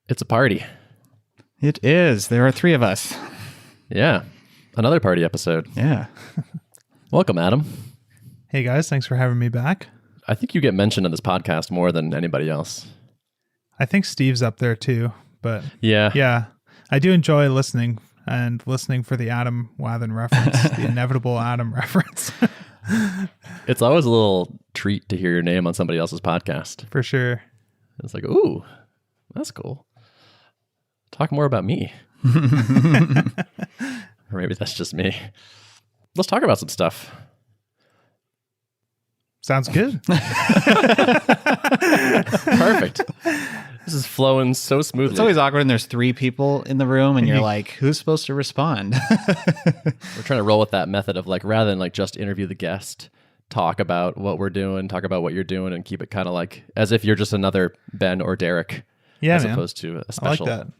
It's a party. It is. There are 3 of us. Yeah. Another party episode. Yeah. Welcome, Adam. Hey guys, thanks for having me back. I think you get mentioned in this podcast more than anybody else. I think Steve's up there too, but yeah. I do enjoy listening for the Adam Wathan reference, the inevitable Adam reference. It's always a little treat to hear your name on somebody else's podcast. For sure. It's like, ooh, that's cool. Talk more about me. Or maybe that's just me. Let's talk about some stuff. Sounds good. Perfect. This is flowing so smoothly. It's always awkward when there's 3 people in the room and you're like, who's supposed to respond? We're trying to roll with that method of like, rather than like just interview the guest, talk about what we're doing, talk about what you're doing, and keep it kind of like as if you're just another Ben or Derrick. Yeah, as man. opposed to a special. I like that.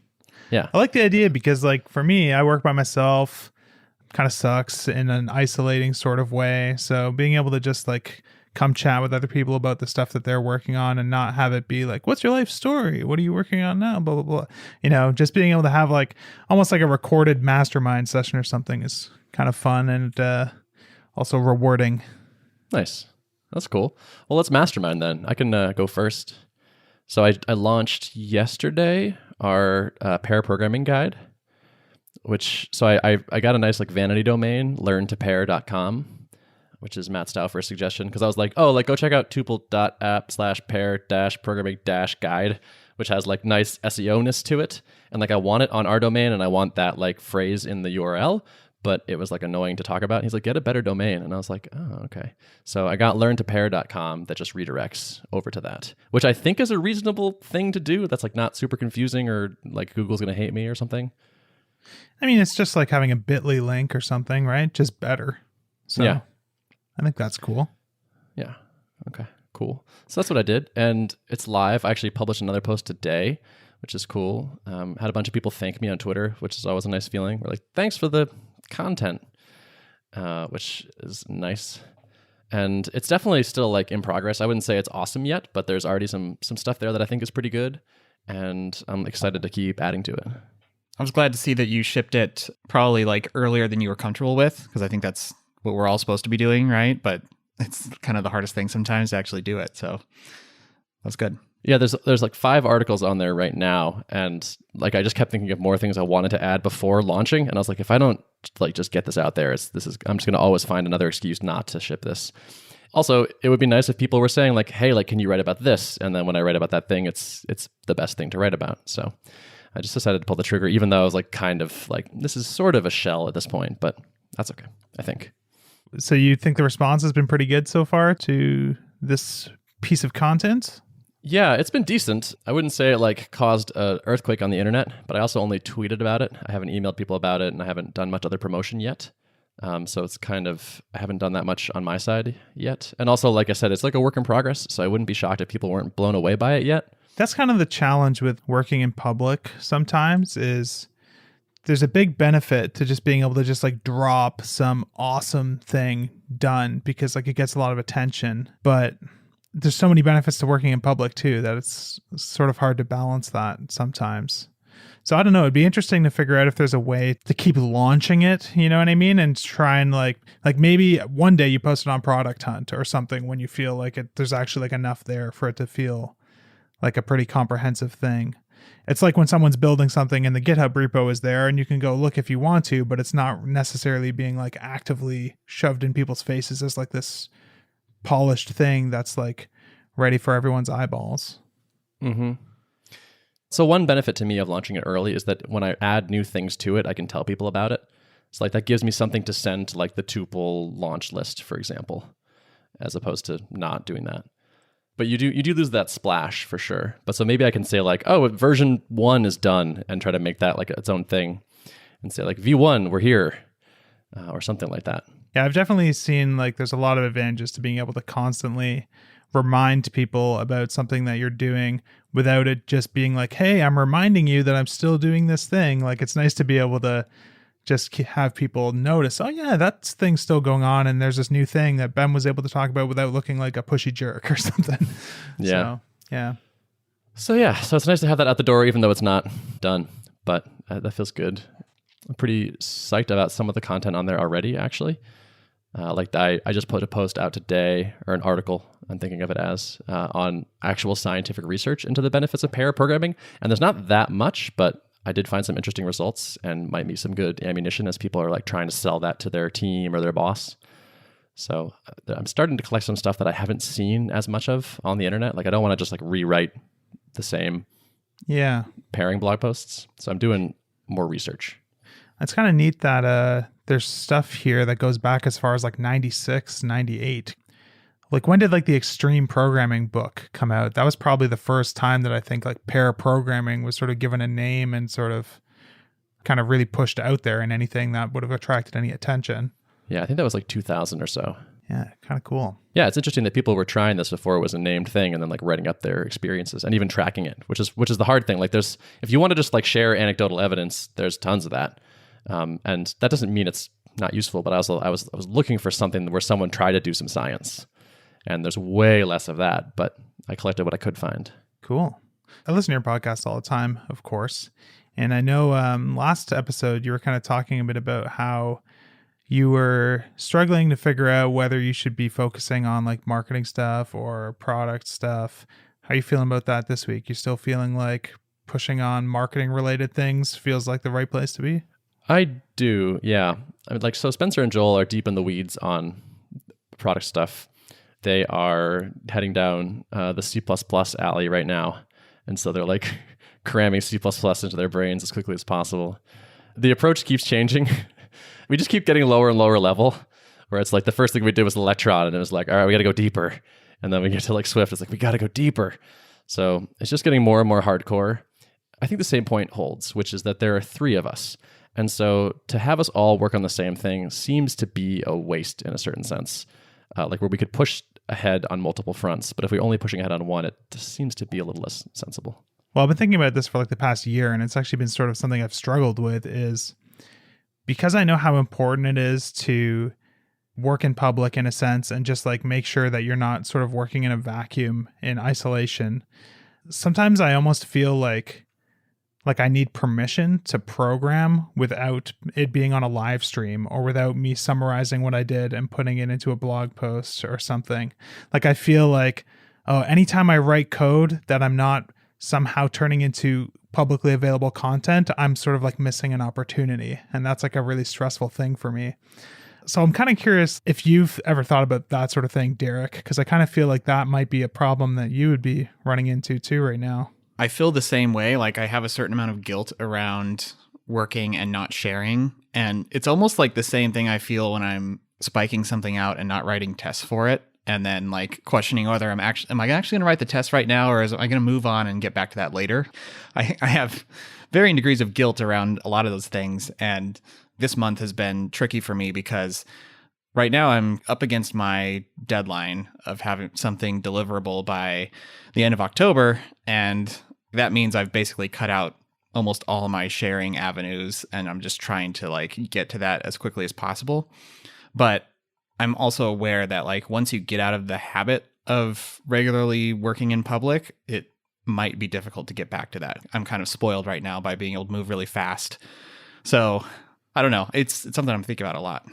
Yeah. I like the idea because like for me, I work by myself, kind of sucks in an isolating sort of way. So being able to just like come chat with other people about the stuff that they're working on and not have it be like, what's your life story? What are you working on now? Blah, blah, blah. You know, just being able to have like almost like a recorded mastermind session or something is kind of fun and also rewarding. Nice. That's cool. Well, let's mastermind then. I can go first. So I launched yesterday our pair programming guide, I got a nice like vanity domain, learntopair.com, which is Matt's style for a suggestion. Cause I was like, oh, like go check out tuple.app/pair-programming-guide, which has like nice SEO-ness to it. And like, I want it on our domain and I want that like phrase in the URL, but it was like annoying to talk about. And he's like, get a better domain. And I was like, oh, okay. So I got learntopair.com that just redirects over to that, which I think is a reasonable thing to do. That's like not super confusing or like Google's going to hate me or something. I mean, it's just like having a bit.ly link or something, right? Just better. So yeah. I think that's cool. Yeah. Okay, cool. So that's what I did. And it's live. I actually published another post today, which is cool. Had a bunch of people thank me on Twitter, which is always a nice feeling. We're like, thanks for the content, which is nice. And it's definitely still like in progress. I wouldn't say it's awesome yet, but there's already some stuff there that I think is pretty good. And I'm excited to keep adding to it. I was glad to see that you shipped it probably like earlier than you were comfortable with, because I think that's what we're all supposed to be doing, right? But it's kind of the hardest thing sometimes to actually do it. So that's good. Yeah, there's like 5 articles on there right now, and like I just kept thinking of more things I wanted to add before launching, and I was like, if I don't like just get this out there, I'm just gonna always find another excuse not to ship this. Also, it would be nice if people were saying like, hey, like, can you write about this? And then when I write about that thing, it's the best thing to write about. So I just decided to pull the trigger, even though I was like kind of like, this is sort of a shell at this point, but that's okay, I think. So you think the response has been pretty good so far to this piece of content? Yeah, it's been decent. I wouldn't say it like caused an earthquake on the internet, but I also only tweeted about it. I haven't emailed people about it, and I haven't done much other promotion yet. So it's kind of, I haven't done that much on my side yet. And also, like I said, it's like a work in progress, so I wouldn't be shocked if people weren't blown away by it yet. That's kind of the challenge with working in public sometimes is there's a big benefit to just being able to just like drop some awesome thing done because like it gets a lot of attention, but there's so many benefits to working in public too that it's sort of hard to balance that sometimes. So I don't know. It'd be interesting to figure out if there's a way to keep launching it, you know what I mean? And try and like maybe one day you post it on Product Hunt or something when you feel like there's actually like enough there for it to feel like a pretty comprehensive thing. It's like when someone's building something and the GitHub repo is there and you can go look if you want to, but it's not necessarily being like actively shoved in people's faces as like this polished thing that's like ready for everyone's eyeballs. Mm-hmm. So one benefit to me of launching it early is that when I add new things to it, I can tell people about it. So like that gives me something to send to like the Tuple launch list, for example, as opposed to not doing that. But you do lose that splash for sure. But so maybe I can say like, oh, version 1 is done, and try to make that like its own thing, and say like V1, we're here, or something like that. Yeah, I've definitely seen like there's a lot of advantages to being able to constantly remind people about something that you're doing without it just being like, hey, I'm reminding you that I'm still doing this thing. Like it's nice to be able to just have people notice, oh yeah, that thing's still going on, and there's this new thing that Ben was able to talk about without looking like a pushy jerk or something. Yeah. So, yeah. So yeah, so it's nice to have that out the door, even though it's not done. But that feels good. I'm pretty psyched about some of the content on there already, actually. I just put a post out today, or an article, I'm thinking of it as, on actual scientific research into the benefits of pair programming. And there's not that much, but I did find some interesting results and might be some good ammunition as people are like trying to sell that to their team or their boss. So I'm starting to collect some stuff that I haven't seen as much of on the internet. Like I don't want to just like rewrite the same pairing blog posts. So I'm doing more research. It's kind of neat that there's stuff here that goes back as far as like 96, 98. Like when did like the extreme programming book come out? That was probably the first time that I think like pair programming was sort of given a name and sort of kind of really pushed out there in anything that would have attracted any attention. Yeah, I think that was like 2000 or so. Yeah, kind of cool. Yeah, it's interesting that people were trying this before it was a named thing and then like writing up their experiences and even tracking it, which is the hard thing. Like if you want to just like share anecdotal evidence, there's tons of that. And that doesn't mean it's not useful, but I was looking for something where someone tried to do some science. And there's way less of that, but I collected what I could find. Cool. I listen to your podcast all the time, of course. And I know last episode you were kind of talking a bit about how you were struggling to figure out whether you should be focusing on like marketing stuff or product stuff. How are you feeling about that this week? You still feeling like pushing on marketing related things feels like the right place to be? I do, yeah. I mean, so Spencer and Joel are deep in the weeds on product stuff. They are heading down the C++ alley right now. And so they're like cramming C++ into their brains as quickly as possible. The approach keeps changing. We just keep getting lower and lower level, where it's like the first thing we did was Electron, and it was like, all right, we got to go deeper. And then we get to like Swift, it's like, we got to go deeper. So it's just getting more and more hardcore. I think the same point holds, which is that there are 3 of us. And so to have us all work on the same thing seems to be a waste in a certain sense, like where we could push ahead on multiple fronts. But if we're only pushing ahead on one, it just seems to be a little less sensible. Well, I've been thinking about this for like the past year, and it's actually been sort of something I've struggled with is because I know how important it is to work in public in a sense and just like make sure that you're not sort of working in a vacuum in isolation. Sometimes I almost feel like I need permission to program without it being on a live stream or without me summarizing what I did and putting it into a blog post or something. Like I feel like, anytime I write code that I'm not somehow turning into publicly available content, I'm sort of like missing an opportunity. And that's like a really stressful thing for me. So I'm kind of curious if you've ever thought about that sort of thing, Derek, because I kind of feel like that might be a problem that you would be running into too right now. I feel the same way. Like I have a certain amount of guilt around working and not sharing. And it's almost like the same thing I feel when I'm spiking something out and not writing tests for it. And then like questioning whether am I actually going to write the test right now, or am I going to move on and get back to that later? I have varying degrees of guilt around a lot of those things. And this month has been tricky for me because right now I'm up against my deadline of having something deliverable by the end of October. And that means I've basically cut out almost all my sharing avenues, and I'm just trying to like get to that as quickly as possible. But I'm also aware that like once you get out of the habit of regularly working in public, it might be difficult to get back to that. I'm kind of spoiled right now by being able to move really fast. So I don't know. It's something I'm thinking about a lot.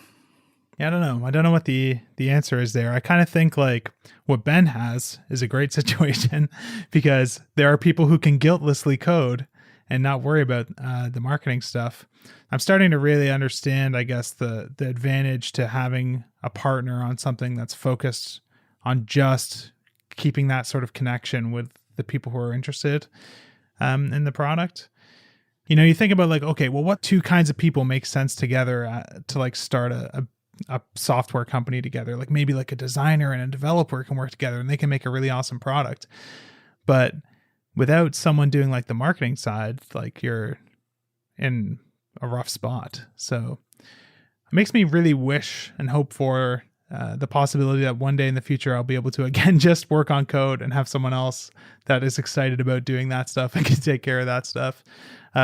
Yeah, I don't know. I don't know what the answer is there. I kind of think like what Ben has is a great situation because there are people who can guiltlessly code and not worry about the marketing stuff. I'm starting to really understand, I guess, the advantage to having a partner on something that's focused on just keeping that sort of connection with the people who are interested in the product. You know, you think about like, okay, well, what 2 kinds of people make sense together to like start a software company together? Like maybe like a designer and a developer can work together and they can make a really awesome product. But without someone doing like the marketing side, like you're in a rough spot. So it makes me really wish and hope for the possibility that one day in the future I'll be able to again just work on code and have someone else that is excited about doing that stuff and can take care of that stuff.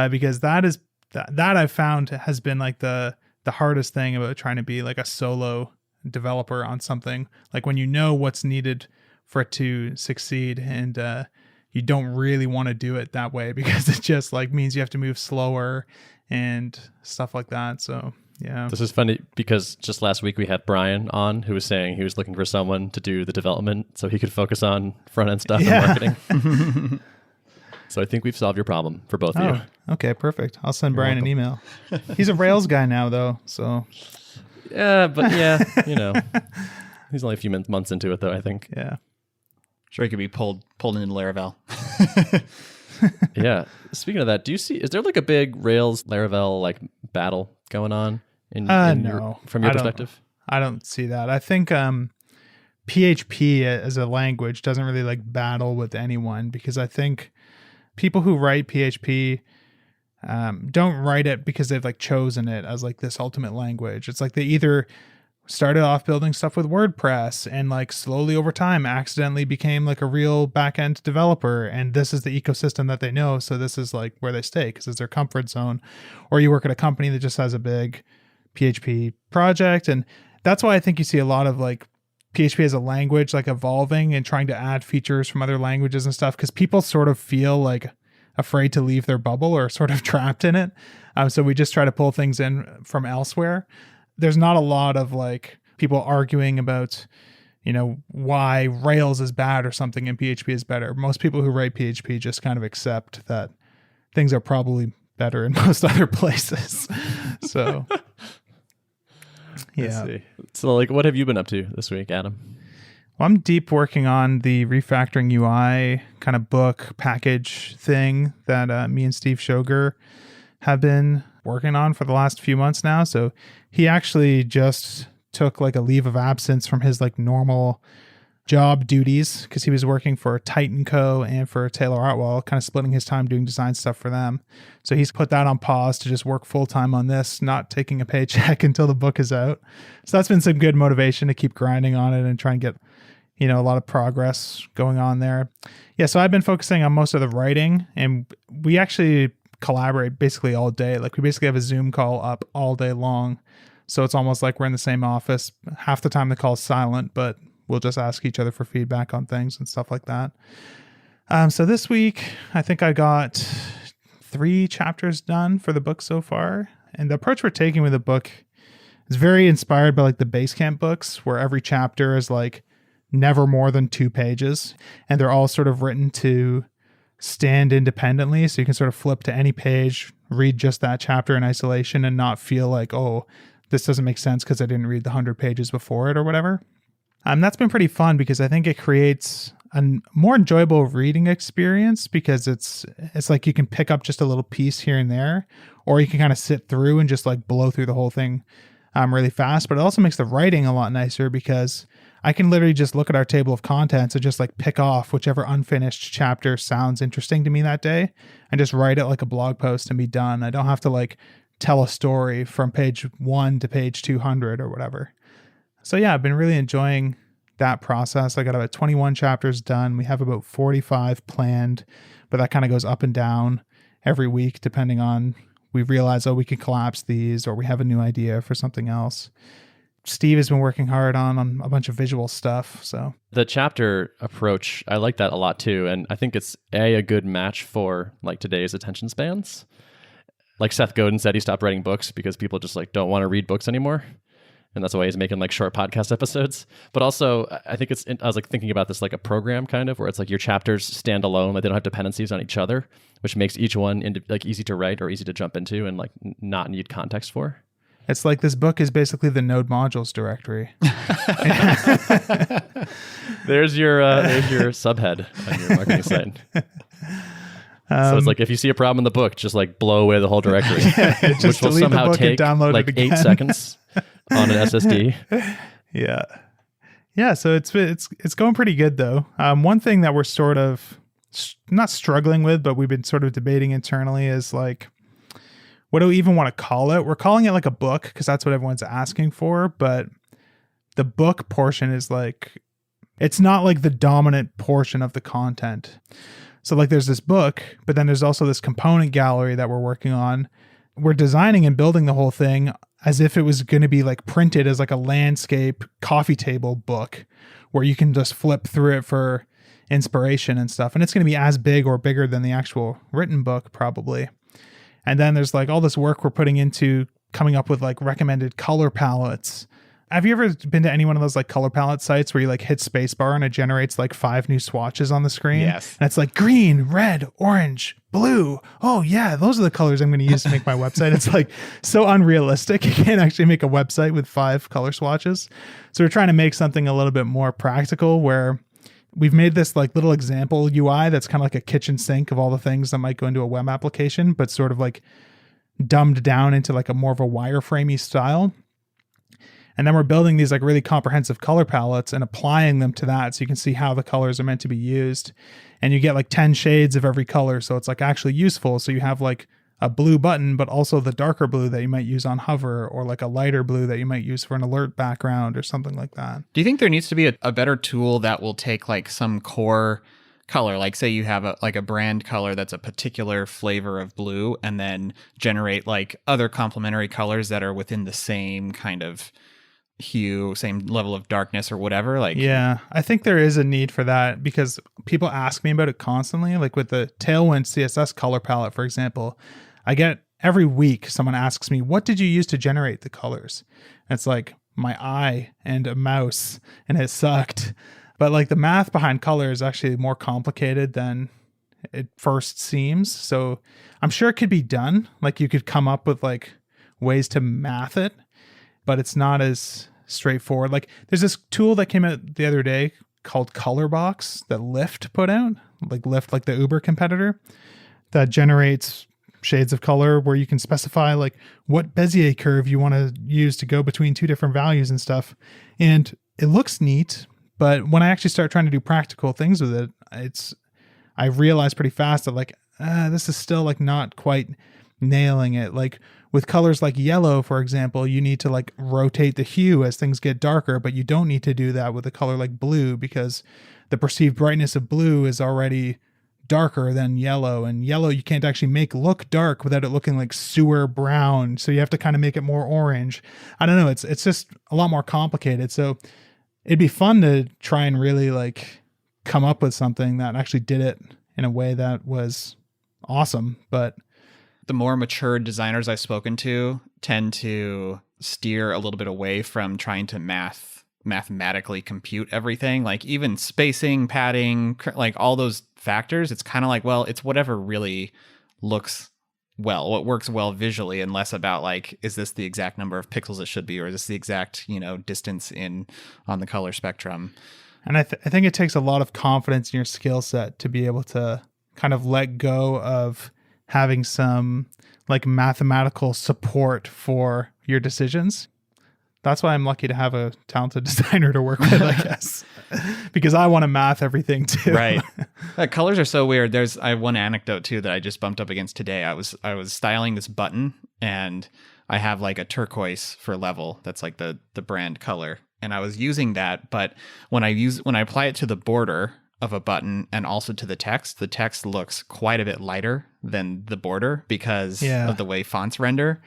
Because that I've found has been like the hardest thing about trying to be like a solo developer on something. Like when you know what's needed for it to succeed and you don't really want to do it that way because it just like means you have to move slower and stuff like that. So yeah. This is funny because just last week we had Brian on who was saying he was looking for someone to do the development so he could focus on front-end stuff and marketing. So I think we've solved your problem for both of you. Okay, perfect. I'll send Brian an email. He's a Rails guy now though, so. Yeah, but he's only a few months into it though, I think. Yeah. Sure, he could be pulled into Laravel. Yeah. Speaking of that, is there like a big Rails Laravel like battle going on no, from your perspective? I don't see that. I think PHP as a language doesn't really like battle with anyone because I think people who write PHP don't write it because they've like chosen it as like this ultimate language. It's like they either started off building stuff with WordPress and like slowly over time accidentally became like a real backend developer. And this is the ecosystem that they know. So this is like where they stay because it's their comfort zone. Or you work at a company that just has a big PHP project. And that's why I think you see a lot of like PHP as a language, like evolving and trying to add features from other languages and stuff. Cause people sort of feel like afraid to leave their bubble or sort of trapped in it. So we just try to pull things in from elsewhere. There's not a lot of like people arguing about, why Rails is bad or something and PHP is better. Most people who write PHP just kind of accept that things are probably better in most other places. So, yeah. I see. So like, what have you been up to this week, Adam? Well, I'm deep working on the refactoring UI kind of book package thing that me and Steve Shoger have been working on for the last few months now. So he actually just took like a leave of absence from his like normal job duties because he was working for Titan Co. and for Taylor Artwell, kind of splitting his time doing design stuff for them. So he's put that on pause to just work full time on this, not taking a paycheck until the book is out. So that's been some good motivation to keep grinding on it and try and get, a lot of progress going on there. Yeah. So I've been focusing on most of the writing and we actually collaborate basically all day. Like we basically have a Zoom call up all day long. So it's almost like we're in the same office. Half the time the call's silent, but we'll just ask each other for feedback on things and stuff like that. So this week, I think I got 3 chapters done for the book so far. And the approach we're taking with the book is very inspired by like the Basecamp books, where every chapter is like never more than 2 pages. And they're all sort of written to stand independently. So you can sort of flip to any page, read just that chapter in isolation and not feel like, oh, this doesn't make sense because I didn't read the 100 pages before it or whatever. That's been pretty fun because I think it creates a more enjoyable reading experience because it's like you can pick up just a little piece here and there, or you can kind of sit through and just like blow through the whole thing really fast. But it also makes the writing a lot nicer because I can literally just look at our table of contents and just like pick off whichever unfinished chapter sounds interesting to me that day and just write it like a blog post and be done. I don't have to like tell a story from page 1 to page 200 or whatever. So yeah, I've been really enjoying that process. I got about 21 chapters done. We have about 45 planned, but that kind of goes up and down every week depending on we realize, we can collapse these or we have a new idea for something else. Steve has been working hard on a bunch of visual stuff. So the chapter approach, I like that a lot too. And I think it's a good match for like today's attention spans. Like Seth Godin said, he stopped writing books because people just like don't want to read books anymore. And that's why he's making like short podcast episodes. But also I think I was like thinking about this like a program kind of where it's like your chapters stand alone. Like they don't have dependencies on each other, which makes each one like easy to write or easy to jump into and like not need context for. It's like this book is basically the node modules directory. There's your subhead on your marketing site. So it's like if you see a problem in the book, just like blow away the whole directory, which will somehow take like 8 seconds on an SSD. Yeah. So it's going pretty good though. One thing that we're sort of not struggling with, but we've been sort of debating internally is like, what do we even want to call it? We're calling it like a book because that's what everyone's asking for. But the book portion is like, it's not like the dominant portion of the content. So like there's this book, but then there's also this component gallery that we're working on. We're designing and building the whole thing as if it was going to be like printed as like a landscape coffee table book where you can just flip through it for inspiration and stuff. And it's going to be as big or bigger than the actual written book probably. And then there's like all this work we're putting into coming up with like recommended color palettes. Have you ever been to any one of those like color palette sites where you like hit spacebar and it generates like 5 new swatches on the screen? Yes. And it's like green, red, orange, blue. Oh yeah, those are the colors I'm going to use to make my website. It's like so unrealistic. You can't actually make a website with 5 color swatches. So we're trying to make something a little bit more practical where we've made this like little example UI that's kind of like a kitchen sink of all the things that might go into a web application, but sort of like dumbed down into like a more of a wireframey style. And then we're building these like really comprehensive color palettes and applying them to that so you can see how the colors are meant to be used. And you get like 10 shades of every color. So it's like actually useful. So you have like a blue button, but also the darker blue that you might use on hover, or like a lighter blue that you might use for an alert background or something like that. Do you think there needs to be a better tool that will take like some core color, like say you have a brand color that's a particular flavor of blue, and then generate like other complementary colors that are within the same kind of hue, same level of darkness or whatever? Like, yeah, I think there is a need for that because people ask me about it constantly. Like with the Tailwind CSS color palette, for example, I get every week someone asks me, what did you use to generate the colors? And it's like my eye and a mouse, and it sucked. But like the math behind color is actually more complicated than it first seems. So I'm sure it could be done. Like you could come up with like ways to math it, but it's not as straightforward. Like there's this tool that came out the other day called Colorbox that Lyft put out, like Lyft, like the Uber competitor, that generates shades of color where you can specify like what Bezier curve you want to use to go between 2 different values and stuff. And it looks neat, but when I actually start trying to do practical things with it, I realize pretty fast that like, this is still like not quite nailing it. Like with colors like yellow, for example, you need to like rotate the hue as things get darker, but you don't need to do that with a color like blue because the perceived brightness of blue is already darker than yellow, and yellow you can't actually make look dark without it looking like sewer brown. So you have to kind of make it more orange. I don't know. It's just a lot more complicated. So it'd be fun to try and really like come up with something that actually did it in a way that was awesome. But the more mature designers I've spoken to tend to steer a little bit away from trying to mathematically compute everything, like even spacing, padding, like all those factors. It's kind of like, well, it's whatever really looks well, what works well visually, and less about like, is this the exact number of pixels it should be, or is this the exact, distance on the color spectrum? And I think it takes a lot of confidence in your skill set to be able to kind of let go of having some like mathematical support for your decisions. That's why I'm lucky to have a talented designer to work with, I guess, because I want to math everything too. Right. Colors are so weird. I have one anecdote too that I just bumped up against today. I was styling this button, and I have like a turquoise for level. That's like the brand color. And I was using that, but when I apply it to the border of a button and also to the text looks quite a bit lighter than the border because of the way fonts render.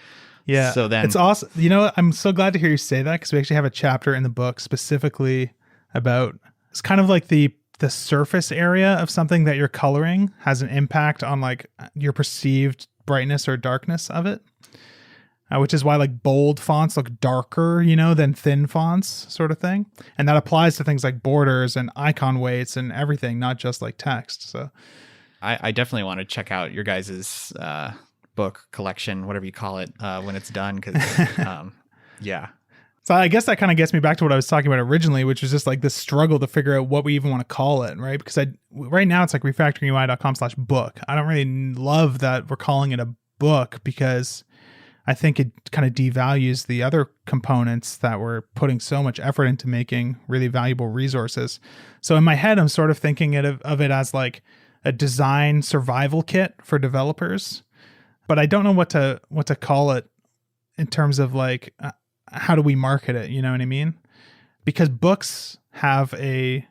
Yeah. So then it's awesome. I'm so glad to hear you say that, because we actually have a chapter in the book specifically about, it's kind of like the surface area of something that you're coloring has an impact on like your perceived brightness or darkness of it. Which is why like bold fonts look darker, than thin fonts, sort of thing. And that applies to things like borders and icon weights and everything, not just like text. So I definitely want to check out your guys's book collection, whatever you call it, when it's done. Cause yeah. So I guess that kind of gets me back to what I was talking about originally, which was just like this struggle to figure out what we even want to call it, right? Because right now it's like refactoringui.com/book. I don't really love that we're calling it a book, because I think it kind of devalues the other components that we're putting so much effort into making really valuable resources. So in my head, I'm sort of thinking of it as like a design survival kit for developers, but I don't know what to call it in terms of like, how do we market it? You know what I mean? Because books have a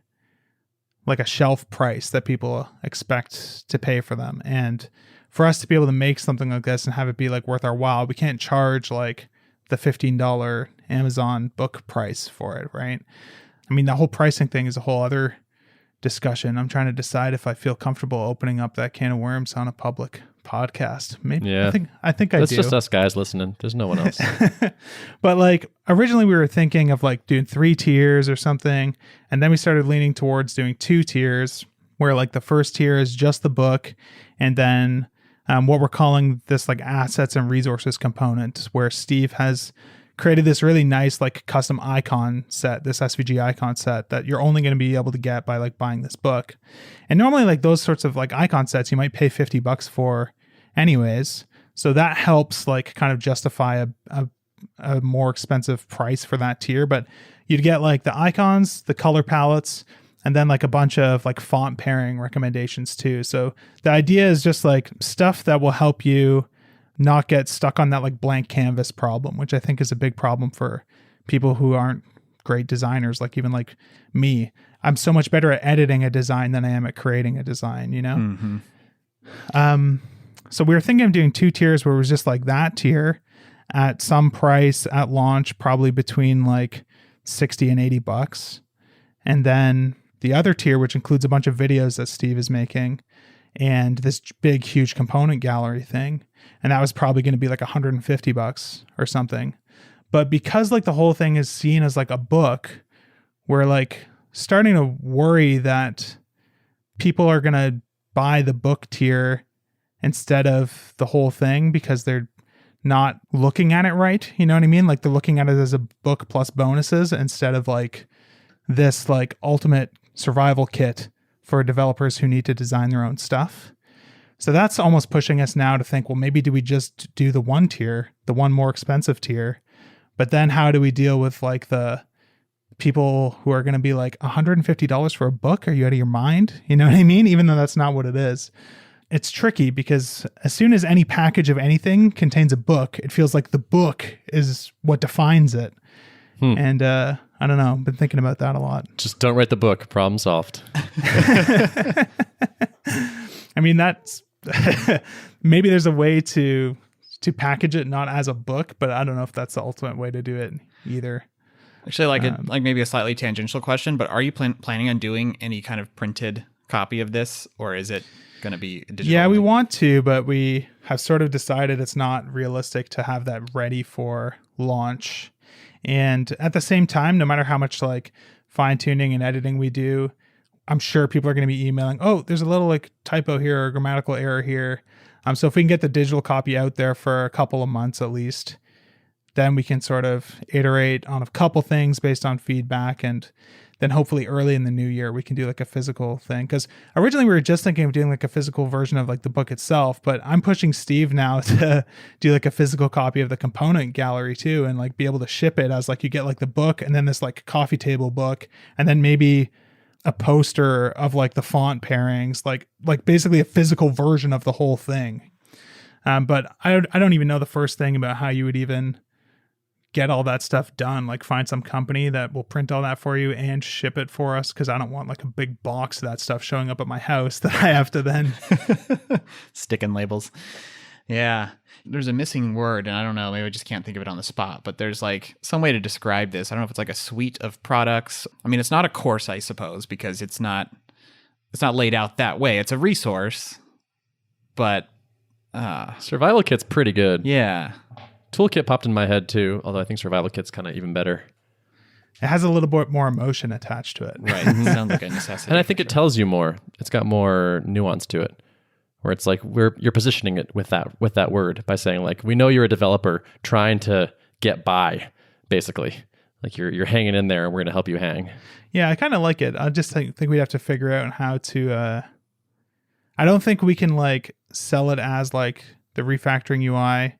shelf price that people expect to pay for them. And for us to be able to make something like this and have it be like worth our while, we can't charge like the $15 Amazon book price for it, right? I mean, the whole pricing thing is a whole other discussion. I'm trying to decide if I feel comfortable opening up that can of worms on a public podcast. Maybe. Yeah. I think I That's do. just us guys listening. There's no one else. But like originally we were thinking of like doing 3 tiers or something. And then we started leaning towards doing 2 tiers where like the first tier is just the book. And then what we're calling this like assets and resources component, where Steve has created this really nice like custom icon set, this SVG icon set that you're only going to be able to get by like buying this book. And normally like those sorts of like icon sets you might pay $50 for anyways. So that helps like kind of justify a more expensive price for that tier. But you'd get like the icons, the color palettes, and then like a bunch of like font pairing recommendations too. So the idea is just like stuff that will help you not get stuck on that like blank canvas problem, which I think is a big problem for people who aren't great designers. Like even like me, I'm so much better at editing a design than I am at creating a design, you know? Mm-hmm. So we were thinking of doing 2 tiers where it was just like that tier at some price at launch, probably between like $60 and $80. And then the other tier, which includes a bunch of videos that Steve is making and this big, huge component gallery thing. And that was probably going to be like $150 or something. But because like the whole thing is seen as like a book, we're like starting to worry that people are going to buy the book tier instead of the whole thing because they're not looking at it right. You know what I mean? Like they're looking at it as a book plus bonuses instead of like this like ultimate survival kit for developers who need to design their own stuff. So that's almost pushing us now to think, well, maybe do we just do the 1 tier, the one more expensive tier? But then how do we deal with like the people who are going to be like $150 for a book? Are you out of your mind? You know what I mean? Even though that's not what it is. It's tricky because as soon as any package of anything contains a book, it feels like the book is what defines it. And I don't know. I've been thinking about that a lot. Just don't write the book. Problem solved. I mean, that's maybe there's a way to package it not as a book, but I don't know if that's the ultimate way to do it either. Actually, like maybe a slightly tangential question, but are you planning on doing any kind of printed copy of this, or is it going to be digital? Yeah, we want to, but we have sort of decided it's not realistic to have that ready for launch. And at the same time, no matter how much like fine tuning and editing we do, I'm sure people are going to be emailing, oh, there's a little like typo here or grammatical error here. So if we can get the digital copy out there for a couple of months at least, then we can sort of iterate on a couple things based on feedback. And then hopefully early in the new year, we can do like a physical thing. Because originally we were just thinking of doing like a physical version of like the book itself, but I'm pushing Steve now to do like a physical copy of the component gallery too, and like be able to ship it as like you get like the book and then this like coffee table book, and then maybe a poster of like the font pairings, like basically a physical version of the whole thing. But I don't even know the first thing about how you would even get all that stuff done. Like find some company that will print all that for you and ship it for us, because I don't want like a big box of that stuff showing up at my house that I have to then stick in labels. Yeah. There's a missing word, and I don't know, maybe I just can't think of it on the spot, but there's like some way to describe this. I don't know if it's like a suite of products. I mean, it's not a course, I suppose, because it's not laid out that way. It's a resource, but Survival Kit's pretty good. yeah. Toolkit popped in my head too, although I think Survival Kit's kind of even better. it has a little bit more emotion attached to it. Right. Sounds like a necessity. And I think it tells you more. It's got more nuance to it, where it's like you're positioning it with that word by saying like, we know you're a developer trying to get by, basically. Like you're hanging in there and we're going to help you hang. Yeah, I kind of like it. I just think we'd have to figure out how to I don't think we can like sell it as like the refactoring UI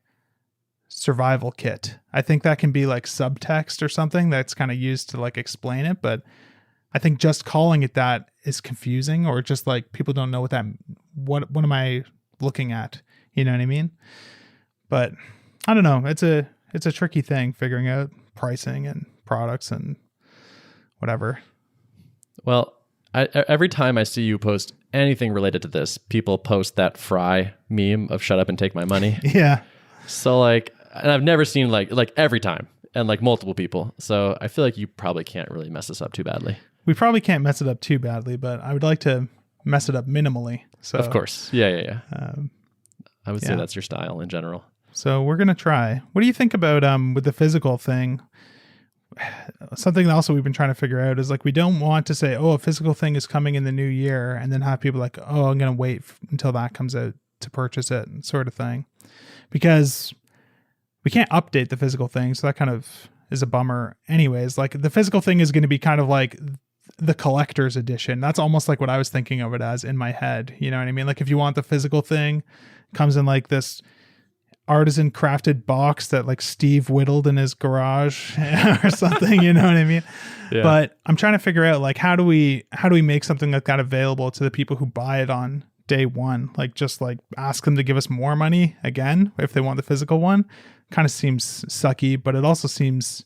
survival kit. I think that can be like subtext or something that's kind of used to like explain it, but I think just calling it that is confusing, or just like people don't know what am I looking at? You know what I mean? But I don't know. It's a tricky thing figuring out pricing and products and whatever. Well, every time I see you post anything related to this, people post that Fry meme of "shut up and take my money." Yeah. So like, and I've never seen like every time, and like multiple people. So I feel like you probably can't really mess this up too badly. We probably can't mess it up too badly, but I would like to mess it up minimally. So Of course. Yeah. I would say that's your style in general. So we're going to try. What do you think about with the physical thing? Something also we've been trying to figure out is like, we don't want to say, oh, a physical thing is coming in the new year, and then have people like, oh, I'm going to wait until that comes out to purchase it, sort of thing. Because we can't update the physical thing. So that kind of is a bummer anyways. Like the physical thing is going to be kind of like the collector's edition. That's almost like what I was thinking of it as in my head. You know what I mean? Like if you want the physical thing, it comes in like this artisan crafted box that like Steve whittled in his garage or something, you know what I mean? Yeah. But I'm trying to figure out like how do we make something like that available to the people who buy it on day one? Like just like ask them to give us more money again if they want the physical one. Kind of seems sucky, but it also seems,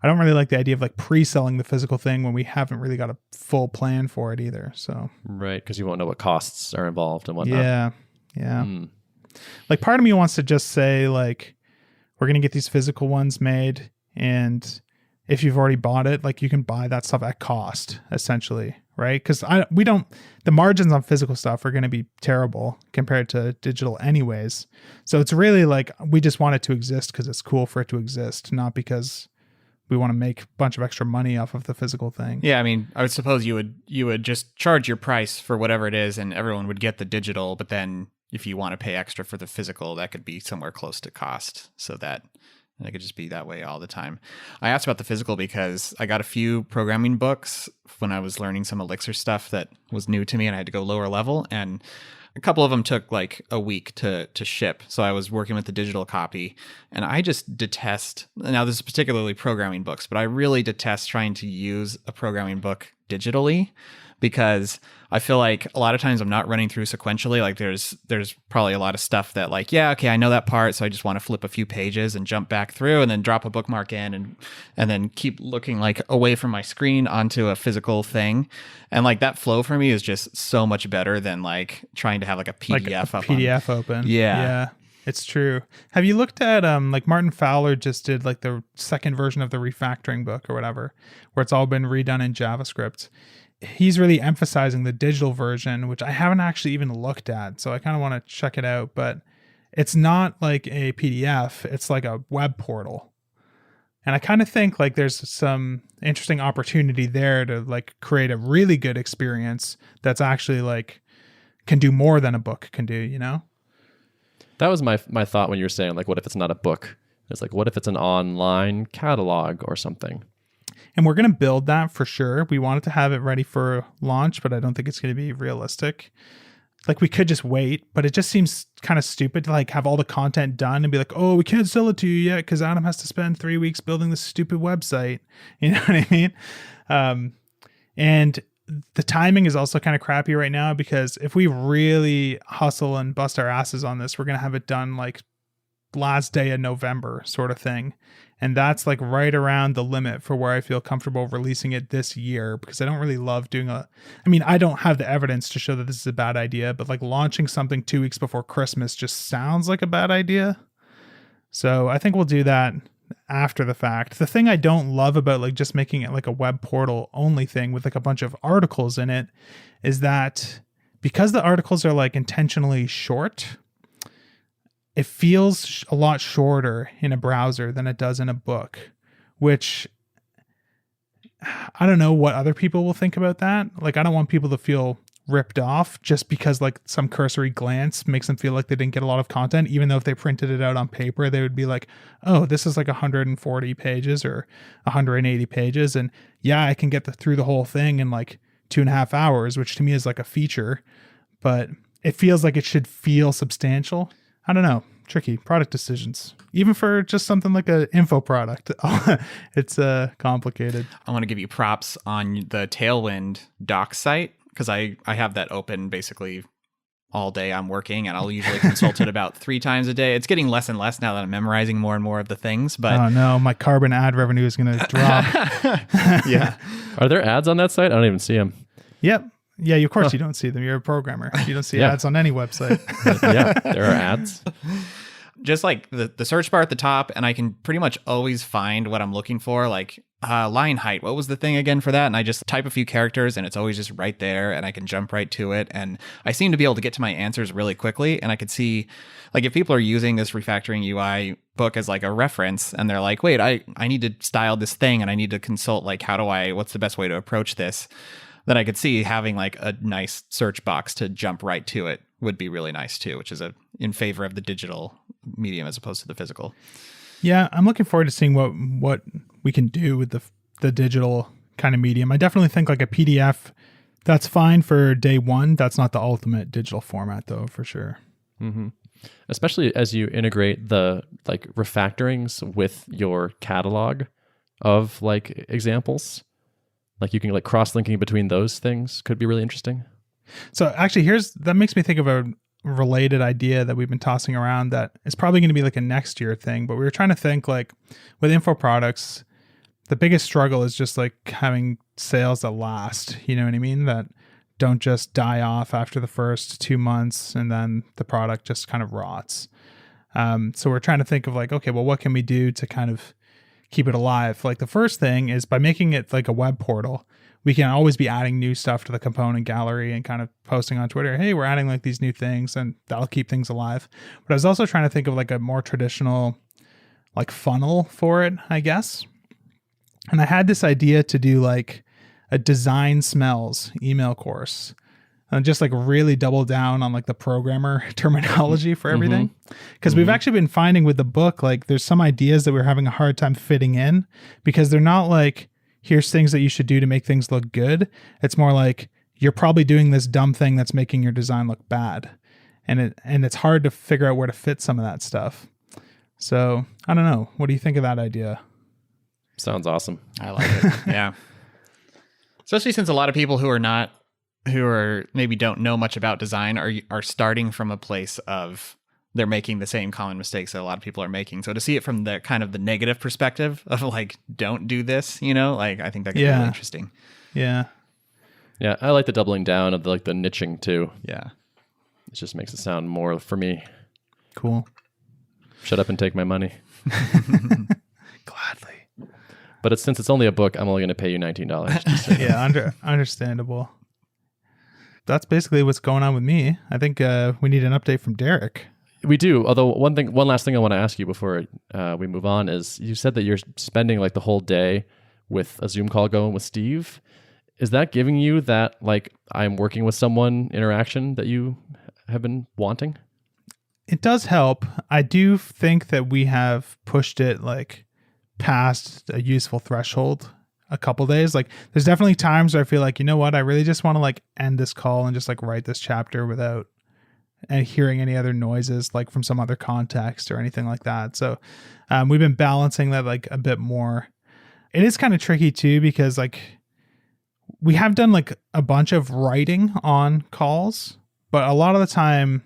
I don't really like the idea of like pre-selling the physical thing when we haven't really got a full plan for it either. So right, because you won't know what costs are involved and whatnot. Yeah. Like part of me wants to just say like, we're going to get these physical ones made, and if you've already bought it, like you can buy that stuff at cost essentially, right? Because the margins on physical stuff are going to be terrible compared to digital anyways. So it's really like, we just want it to exist because it's cool for it to exist, not because we want to make a bunch of extra money off of the physical thing. Yeah, I mean, I would suppose you would just charge your price for whatever it is, and everyone would get the digital, but then if you want to pay extra for the physical, that could be somewhere close to cost, so that it could just be that way all the time. I asked about the physical because I got a few programming books when I was learning some Elixir stuff that was new to me, and I had to go lower level, and a couple of them took like a week to ship. So I was working with the digital copy, and I just detest, now this is particularly programming books, but I really detest trying to use a programming book digitally, because I feel like a lot of times I'm not running through sequentially. Like there's probably a lot of stuff that like, yeah, okay, I know that part, so I just want to flip a few pages and jump back through and then drop a bookmark in and then keep looking like away from my screen onto a physical thing. And like that flow for me is just so much better than like trying to have like a PDF like a PDF open. Yeah. It's true. Have you looked at like Martin Fowler just did like the second version of the refactoring book or whatever, where it's all been redone in JavaScript? He's really emphasizing the digital version, which I haven't actually even looked at. So I kind of want to check it out, but it's not like a PDF. It's like a web portal. And I kind of think like there's some interesting opportunity there to like create a really good experience that's actually like can do more than a book can do, you know? That was my thought when you were saying like, what if it's not a book? It's like, what if it's an online catalog or something? And we're going to build that for sure. We wanted to have it ready for launch, but I don't think it's going to be realistic. Like we could just wait, but it just seems kind of stupid to like have all the content done and be like, oh, we can't sell it to you yet because Adam has to spend 3 weeks building this stupid website. You know what I mean? And the timing is also kind of crappy right now, because if we really hustle and bust our asses on this, we're going to have it done like last day of November sort of thing. And that's like right around the limit for where I feel comfortable releasing it this year, because I don't really love doing I don't have the evidence to show that this is a bad idea, but like launching something 2 weeks before Christmas just sounds like a bad idea. So I think we'll do that after the fact. The thing I don't love about like just making it like a web portal only thing with like a bunch of articles in it is that because the articles are like intentionally short, it feels a lot shorter in a browser than it does in a book, which I don't know what other people will think about that. Like, I don't want people to feel ripped off just because like some cursory glance makes them feel like they didn't get a lot of content, even though if they printed it out on paper, they would be like, oh, this is like 140 pages or 180 pages. And yeah, I can get through the whole thing in like 2.5 hours, which to me is like a feature, but it feels like it should feel substantial. I don't know. Tricky product decisions, even for just something like an info product. It's complicated. I want to give you props on the Tailwind doc site, because I have that open basically all day I'm working, and I'll usually consult it about 3 times a day. It's getting less and less now that I'm memorizing more and more of the things. But oh no, my carbon ad revenue is going to drop. Yeah. Are there ads on that site? I don't even see them. Yep. Yeah, of course you don't see them. You're a programmer. You don't see ads on any website. Yeah, there are ads. just like the search bar at the top, and I can pretty much always find what I'm looking for. Like line height, what was the thing again for that? And I just type a few characters and it's always just right there, and I can jump right to it. And I seem to be able to get to my answers really quickly. And I could see, like, if people are using this refactoring UI book as like a reference and they're like, wait, I need to style this thing and I need to consult, like, what's the best way to approach this? Then I could see having like a nice search box to jump right to it would be really nice too, which is in favor of the digital medium as opposed to the physical. Yeah, I'm looking forward to seeing what we can do with the digital kind of medium. I definitely think like a PDF, that's fine for day one. That's not the ultimate digital format though, for sure. Mm-hmm. Especially as you integrate the like refactorings with your catalog of like examples. Like you can like cross-linking between those things could be really interesting. So actually that makes me think of a related idea that we've been tossing around that is probably going to be like a next year thing, but we were trying to think like with info products, the biggest struggle is just like having sales that last, you know what I mean? That don't just die off after the first 2 months and then the product just kind of rots. So we're trying to think of like, okay, well, what can we do to kind of keep it alive? Like the first thing is by making it like a web portal, we can always be adding new stuff to the component gallery and kind of posting on Twitter, hey, we're adding like these new things, and that'll keep things alive. But I was also trying to think of like a more traditional like funnel for it, I guess. And I had this idea to do like a design smells email course and just like really double down on like the programmer terminology for everything. Because we've actually been finding with the book, like there's some ideas that we're having a hard time fitting in because they're not like, here's things that you should do to make things look good. It's more like you're probably doing this dumb thing that's making your design look bad. And it's hard to figure out where to fit some of that stuff. So I don't know. What do you think of that idea? Sounds awesome. I like it. Yeah. Especially since a lot of people who are maybe don't know much about design are starting from a place of they're making the same common mistakes that a lot of people are making. So to see it from the kind of the negative perspective of like, don't do this, like I think that could be really interesting. Yeah. Yeah. I like the doubling down of the niching too. Yeah. It just makes it sound more for me. Cool. Shut up and take my money. Gladly. But since it's only a book, I'm only going to pay you $19. Yeah. Understandable. That's basically what's going on with me. I think we need an update from Derrick. We do. Although one last thing I want to ask you before we move on is you said that you're spending like the whole day with a Zoom call going with Steve. Is that giving you that like I'm working with someone interaction that you have been wanting? It does help. I do think that we have pushed it like past a useful threshold a couple days. Like there's definitely times where I feel like, you know what, I really just want to like end this call and just like write this chapter without hearing any other noises like from some other context or anything like that. So we've been balancing that like a bit more. It is kind of tricky too, because like we have done like a bunch of writing on calls, but a lot of the time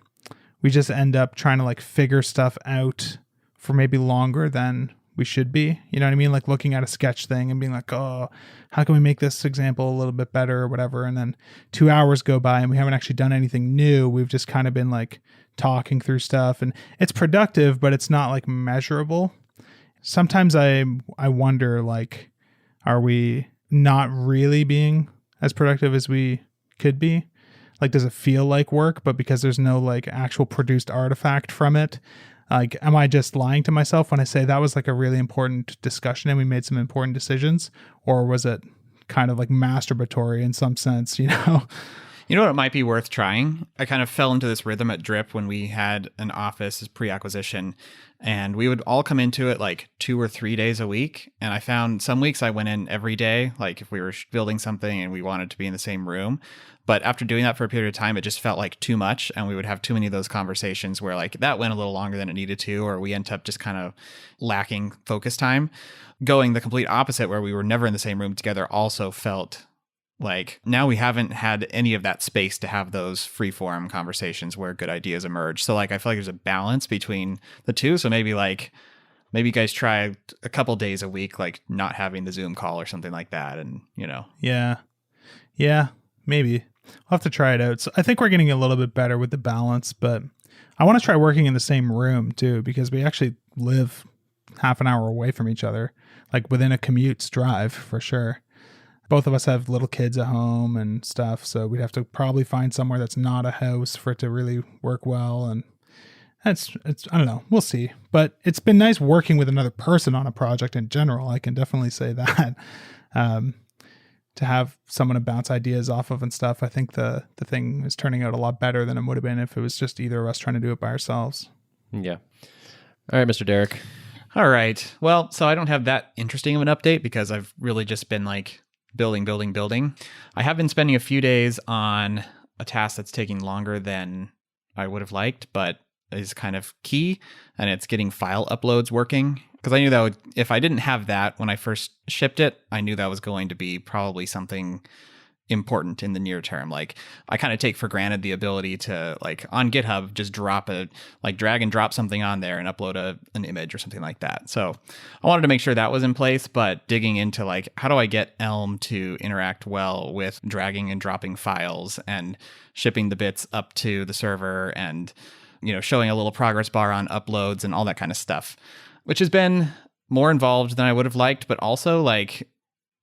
we just end up trying to like figure stuff out for maybe longer than we should be. You know what I mean? Like looking at a sketch thing and being like, oh, how can we make this example a little bit better or whatever? And then 2 hours go by and we haven't actually done anything new. We've just kind of been like talking through stuff, and it's productive, but it's not like measurable. Sometimes I wonder, like, are we not really being as productive as we could be? Like, does it feel like work, but because there's no like actual produced artifact from it, like, am I just lying to myself when I say that was like a really important discussion and we made some important decisions? Or was it kind of like masturbatory in some sense, you know? You know what, it might be worth trying? I kind of fell into this rhythm at Drip when we had an office as pre-acquisition, and we would all come into it like 2 or 3 days a week. And I found some weeks I went in every day, like if we were building something and we wanted to be in the same room. But after doing that for a period of time, it just felt like too much. And we would have too many of those conversations where like that went a little longer than it needed to, or we end up just kind of lacking focus time. Going the complete opposite, where we were never in the same room together, also felt like now we haven't had any of that space to have those free-form conversations where good ideas emerge. So like I feel like there's a balance between the two. So maybe you guys try a couple days a week, like not having the Zoom call or something like that. And, you know. Yeah, maybe. I'll have to try it out. So I think we're getting a little bit better with the balance, but I want to try working in the same room too, because we actually live half an hour away from each other, like within a commute's drive for sure. Both of us have little kids at home and stuff, so we'd have to probably find somewhere that's not a house for it to really work well. And it's I don't know, we'll see. But it's been nice working with another person on a project in general. I can definitely say that. To have someone to bounce ideas off of and stuff, I think the thing is turning out a lot better than it would have been if it was just either of us trying to do it by ourselves. Yeah. All right, Mr. Derrick. All right. Well, so I don't have that interesting of an update because I've really just been like building. I have been spending a few days on a task that's taking longer than I would have liked, but is kind of key, and it's getting file uploads working. Because I knew that if I didn't have that when I first shipped it, I knew that was going to be probably something important in the near term. Like I kind of take for granted the ability to like on GitHub just drag and drop something on there and upload an image or something like that. So I wanted to make sure that was in place, but digging into like how do I get Elm to interact well with dragging and dropping files and shipping the bits up to the server and showing a little progress bar on uploads and all that kind of stuff, which has been more involved than I would have liked, but also like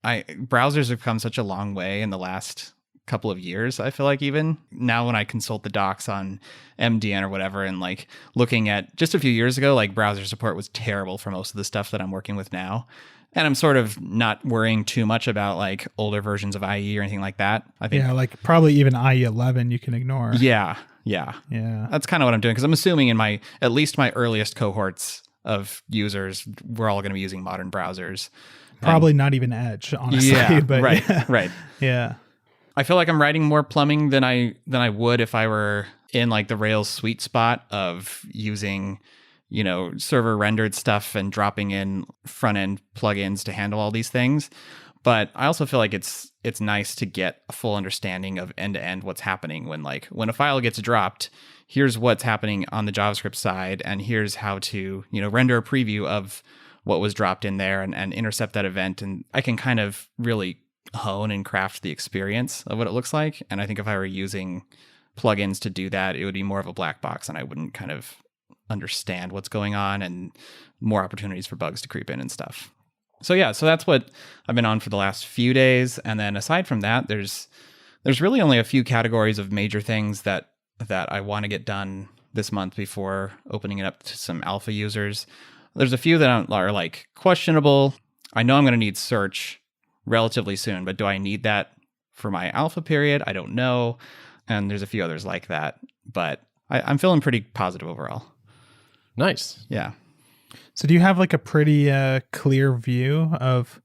browsers have come such a long way in the last couple of years. I feel like even now when I consult the docs on MDN or whatever, and like looking at just a few years ago, like browser support was terrible for most of the stuff that I'm working with now. And I'm sort of not worrying too much about like older versions of IE or anything like that. I think like probably even IE11 you can ignore. Yeah. That's kind of what I'm doing, because I'm assuming in at least my earliest cohorts of users, we're all going to be using modern browsers. Probably not even Edge, honestly. Yeah, but right. Yeah. I feel like I'm writing more plumbing than I would if I were in like the Rails sweet spot of using, server rendered stuff and dropping in front end plugins to handle all these things. But I also feel like it's nice to get a full understanding of end to end what's happening when a file gets dropped. Here's what's happening on the JavaScript side, and here's how to render a preview of what was dropped in there and intercept that event. And I can kind of really hone and craft the experience of what it looks like. And I think if I were using plugins to do that, it would be more of a black box and I wouldn't kind of understand what's going on, and more opportunities for bugs to creep in and stuff. So that's what I've been on for the last few days. And then aside from that, there's really only a few categories of major things that I want to get done this month before opening it up to some alpha users. There's a few that are like questionable. I know I'm going to need search relatively soon, but do I need that for my alpha period? I don't know. And there's a few others like that, but I'm feeling pretty positive overall. Nice. Yeah. So do you have like a pretty clear view of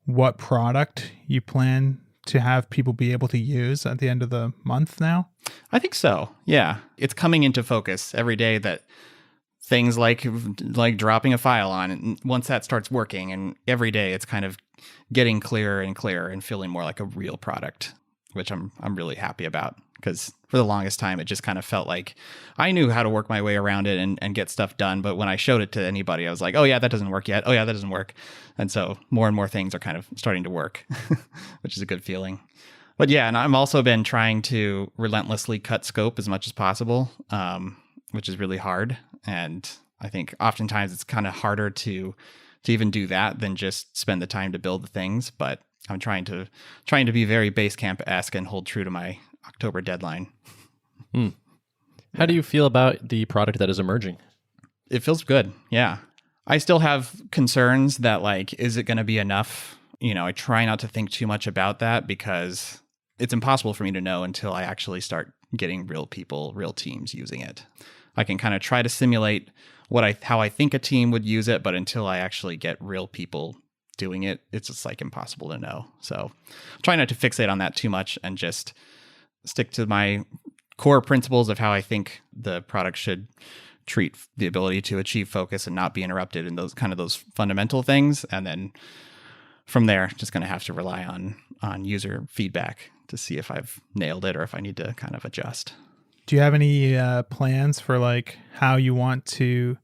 what product you plan to have people be able to use at the end of the month now? I think so. Yeah. It's coming into focus every day that things like dropping a file on, and once that starts working, and every day it's kind of getting clearer and clearer and feeling more like a real product, which I'm really happy about, because for the longest time it just kind of felt like I knew how to work my way around it and get stuff done, but when I showed it to anybody I was like, oh yeah, that doesn't work yet, oh yeah, that doesn't work. And so more and more things are kind of starting to work which is a good feeling. But yeah, and I've also been trying to relentlessly cut scope as much as possible, which is really hard. And I think oftentimes it's kind of harder to even do that than just spend the time to build the things. But I'm trying to be very Basecamp-esque and hold true to my October deadline. How do you feel about the product that is emerging? It feels good. Yeah. I still have concerns that like, is it going to be enough? I try not to think too much about that because it's impossible for me to know until I actually start getting real people, real teams using it. I can kind of try to simulate how I think a team would use it, but until I actually get real people doing it, it's just like impossible to know. So try not to fixate on that too much and just stick to my core principles of how I think the product should treat the ability to achieve focus and not be interrupted, and those fundamental things. And then from there, just going to have to rely on user feedback to see if I've nailed it or if I need to kind of adjust. Do you have any plans for like how you want to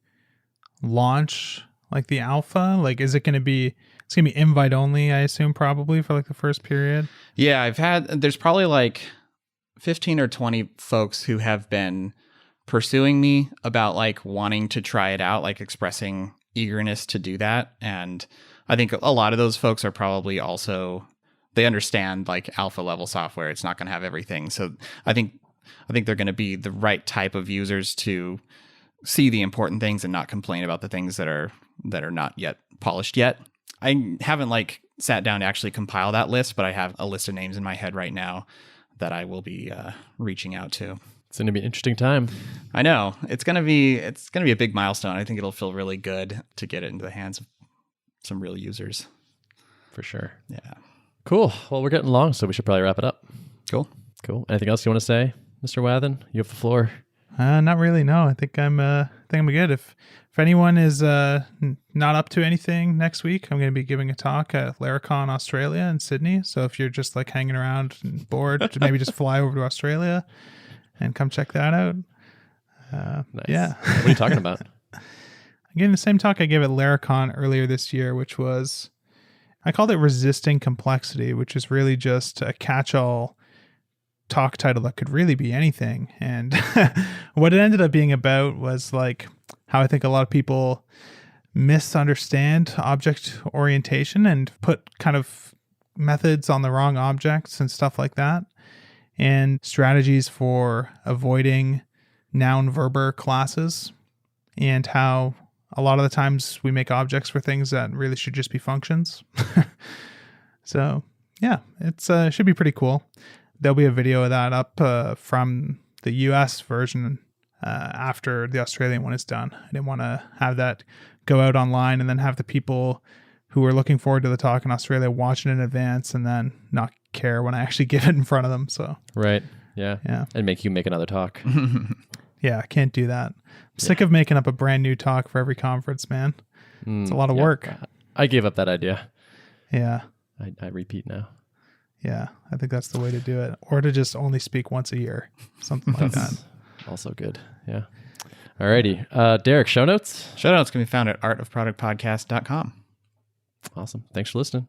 launch like the alpha? Like, is it going to be, it's going to be invite only, I assume, probably for like the first period? Yeah, there's probably like 15 or 20 folks who have been pursuing me about like wanting to try it out, like expressing eagerness to do that. And I think a lot of those folks are probably also, they understand like alpha level software. It's not going to have everything. So I think they're going to be the right type of users to see the important things and not complain about the things that are not yet polished yet. I haven't like sat down to actually compile that list, but I have a list of names in my head right now that I will be reaching out to. It's going to be an interesting time. I know it's going to be a big milestone. I think it'll feel really good to get it into the hands of some real users. For sure. Yeah. Cool. Well, we're getting long, so we should probably wrap it up. Cool. Anything else you want to say, Mr. Wathan? You have the floor. Not really. No, I think I'm good. If anyone is not up to anything next week, I'm going to be giving a talk at Laracon Australia in Sydney. So if you're just like hanging around and bored, maybe just fly over to Australia and come check that out. Nice. Yeah. What are you talking about? I'm giving the same talk I gave at Laracon earlier this year, which was, I called it Resisting Complexity, which is really just a catch-all talk title that could really be anything. And what it ended up being about was like how I think a lot of people misunderstand object orientation and put kind of methods on the wrong objects and stuff like that, and strategies for avoiding noun verb classes, and how a lot of the times we make objects for things that really should just be functions. So yeah, it's should be pretty cool. There'll be a video of that up from the US version after the Australian one is done. I didn't want to have that go out online and then have the people who are looking forward to the talk in Australia watching it in advance and then not care when I actually give it in front of them. So Right. Yeah. And make you make another talk. Yeah, I can't do that. I'm sick of making up a brand new talk for every conference, man. It's a lot of work. I gave up that idea. Yeah. I repeat now. Yeah, I think that's the way to do it. Or to just only speak once a year. Something like that. Also good. Yeah. Alrighty. Derrick, show notes? Show notes can be found at artofproductpodcast.com. Awesome. Thanks for listening.